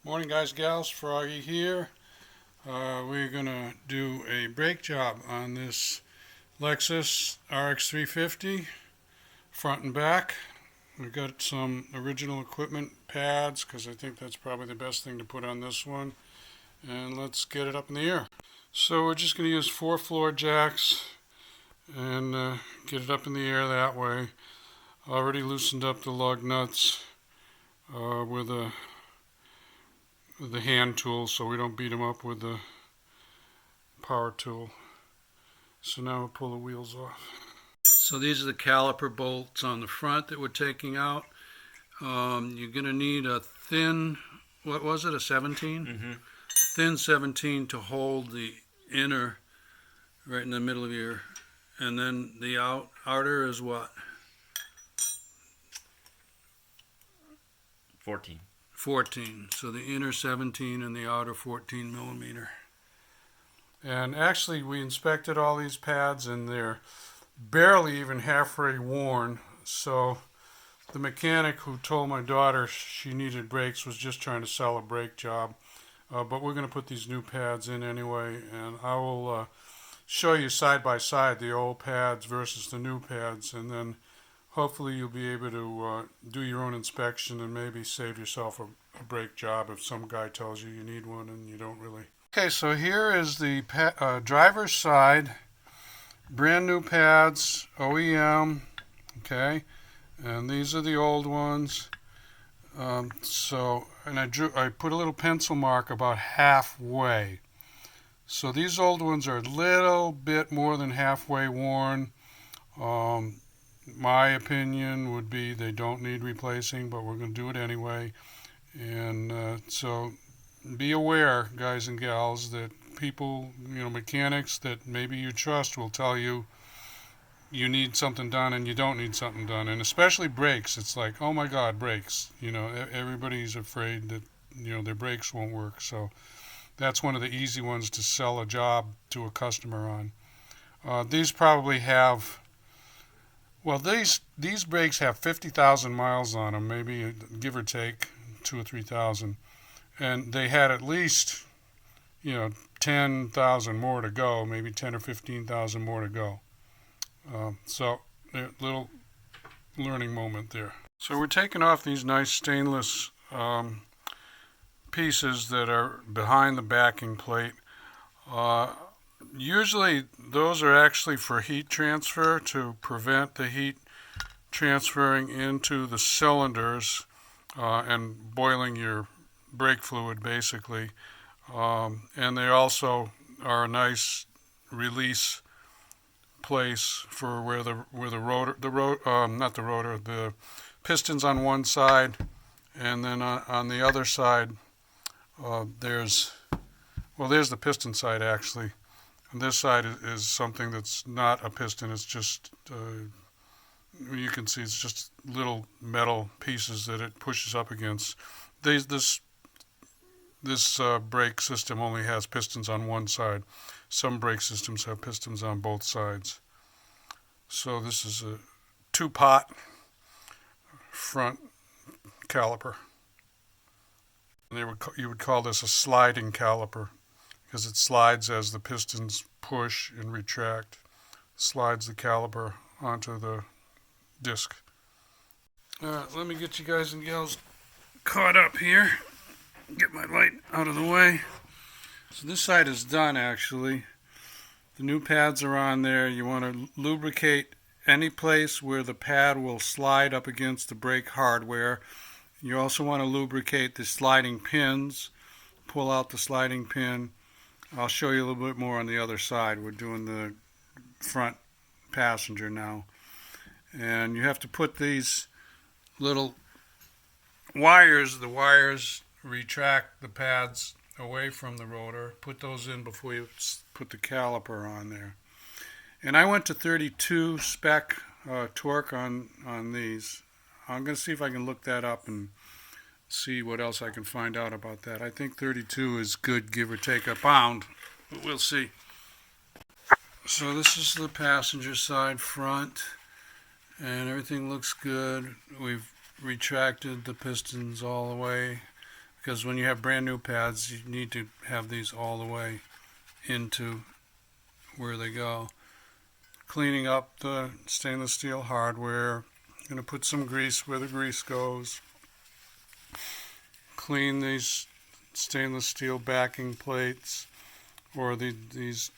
Morning guys, gals, Froggy here. We're gonna do a brake job on this Lexus RX350 front and back. We got some original equipment pads because I think that's probably the best thing to put on this one. And let's get it up in the air. So we're just gonna use 4 floor jacks and get it up in the air that way. Already loosened up the lug nuts with the hand tool so we don't beat them up with the power tool. So now we'll pull the wheels off. So these are the caliper bolts on the front that we're taking out. You're going to need a thin, what was it, a 17? Mm-hmm. Thin 17 to hold the inner right in the middle of your, and then the outer is what? 14. 14. So the inner 17 and the outer 14 millimeter. And actually we inspected all these pads and they're barely even halfway worn. So the mechanic who told my daughter she needed brakes was just trying to sell a brake job. But we're going to put these new pads in anyway, and I will show you side by side the old pads versus the new pads, and then hopefully you'll be able to do your own inspection and maybe save yourself a brake job if some guy tells you you need one and you don't really. Okay, so here is the driver's side, brand new pads, OEM, okay, and these are the old ones. And I put a little pencil mark about halfway. So these old ones are a little bit more than halfway worn. My opinion would be they don't need replacing, but we're going to do it anyway. And so be aware, guys and gals, that people, mechanics that maybe you trust will tell you you need something done and you don't need something done. And especially brakes, it's like, oh my God, brakes. Everybody's afraid that, their brakes won't work. So that's one of the easy ones to sell a job to a customer on. These probably have, well, these brakes have 50,000 miles on them, maybe give or take 2,000 or 3,000. And they had at least, 10,000 more to go, maybe 10 or 15,000 more to go. So a little learning moment there. So we're taking off these nice stainless pieces that are behind the backing plate. Usually those are actually for heat transfer to prevent the heat transferring into the cylinders and boiling your brake fluid basically. And they also are a nice release place for where the pistons on one side, and then on the other side there's the piston side actually, and this side is something that's not a piston. It's just you can see it's just little metal pieces that it pushes up against. This brake system only has pistons on one side. Some brake systems have pistons on both sides. So this is a 2-pot front caliper. And you would call this a sliding caliper because it slides as the pistons push and retract. Slides the caliper onto the disc. Alright, let me get you guys and gals caught up here. Get my light out of the way. So this side is done actually. The new pads are on there. You want to lubricate any place where the pad will slide up against the brake hardware. You also want to lubricate the sliding pins. Pull out the sliding pin. I'll show you a little bit more on the other side. We're doing the front passenger now. And you have to put these little wires, the wires retract the pads away from the rotor. Put those in before you put the caliper on there. And I went to 32 spec torque on these. I'm going to see if I can look that up and see what else I can find out about that. I think 32 is good, give or take a pound, but we'll see. So this is the passenger side front, and everything looks good. We've retracted the pistons all the way. because when you have brand new pads, you need to have these all the way into where they go. Cleaning up the stainless steel hardware. I'm going to put some grease where the grease goes. Clean these stainless steel backing plates, or these,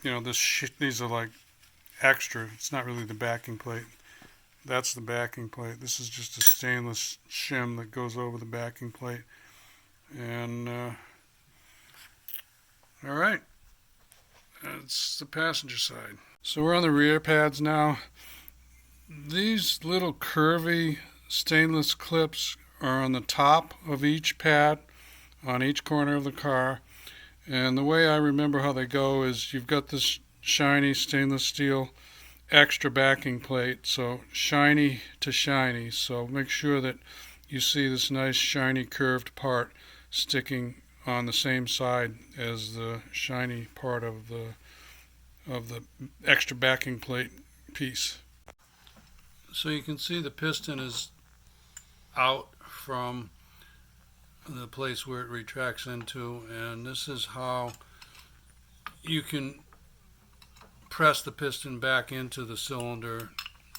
you know, these are like extra. It's not really the backing plate. That's the backing plate. This is just a stainless shim that goes over the backing plate. And all right, that's the passenger side. So we're on the rear pads now. These little curvy stainless clips are on the top of each pad on each corner of the car. And the way I remember how they go is you've got this shiny stainless steel extra backing plate, so shiny to shiny. So make sure that you see this nice shiny curved part sticking on the same side as the shiny part of the extra backing plate piece. So you can see the piston is out from the place where it retracts into, and this is how you can press the piston back into the cylinder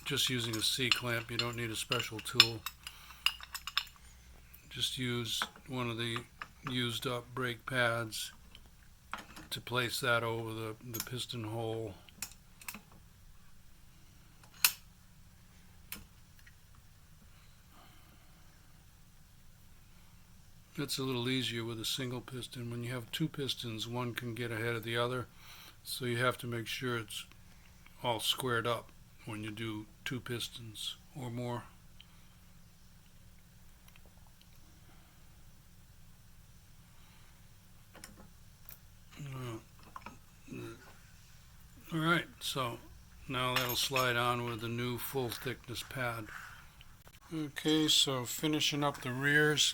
just using a C-clamp. You don't need a special tool. Just use one of the used up brake pads to place that over the piston hole. It's a little easier with a single piston. When you have two pistons, one can get ahead of the other, so you have to make sure it's all squared up when you do two pistons or more. Alright, so now that'll slide on with the new full thickness pad. Okay, so finishing up the rears.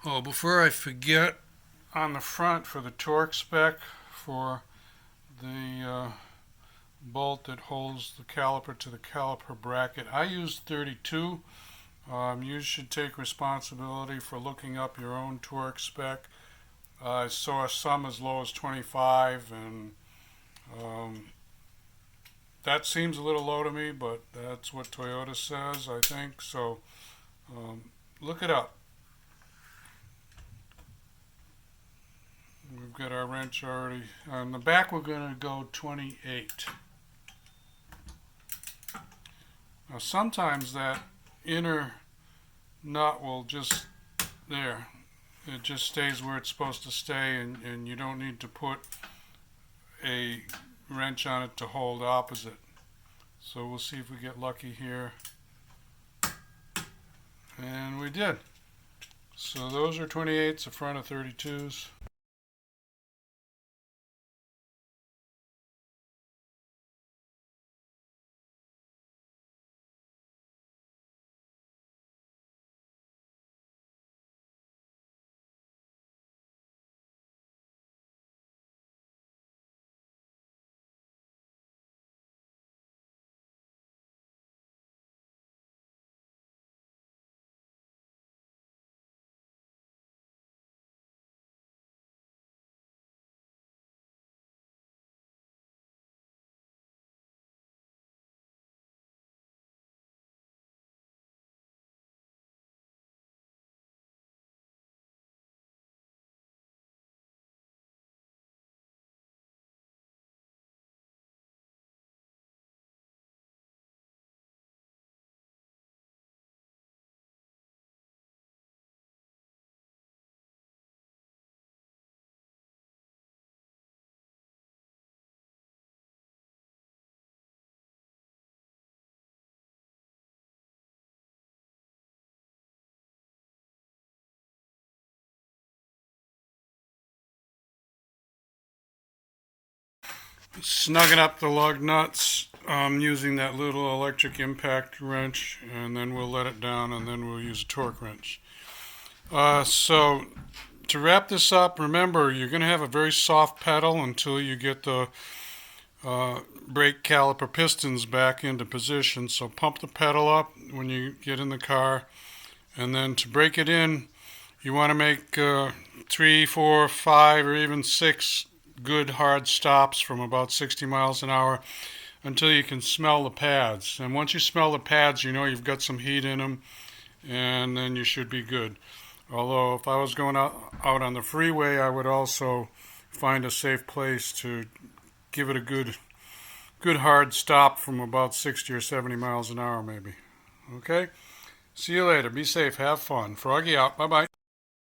Oh, before I forget, on the front for the torque spec for the bolt that holds the caliper to the caliper bracket, I used 32. You should take responsibility for looking up your own torque spec. I saw some as low as 25, and that seems a little low to me, but that's what Toyota says, I think. So look it up. We've got our wrench already. On the back we're going to go 28. Now sometimes that inner nut will just, there, it just stays where it's supposed to stay, and you don't need to put a wrench on it to hold opposite. So we'll see if we get lucky here. And we did. So those are 28s, the front of 32s. Snugging up the lug nuts using that little electric impact wrench, and then we'll let it down, and then we'll use a torque wrench. So to wrap this up, remember you're going to have a very soft pedal until you get the brake caliper pistons back into position. So pump the pedal up when you get in the car, and then to break it in, You want to make 3, 4, 5, or even 6 good hard stops from about 60 miles an hour until you can smell the pads. And once you smell the pads, you know you've got some heat in them, and then you should be good. Although if I was going out on the freeway, I would also find a safe place to give it a good hard stop from about 60 or 70 miles an hour maybe. Okay? See you later. Be safe. Have fun. Froggy out. Bye-bye.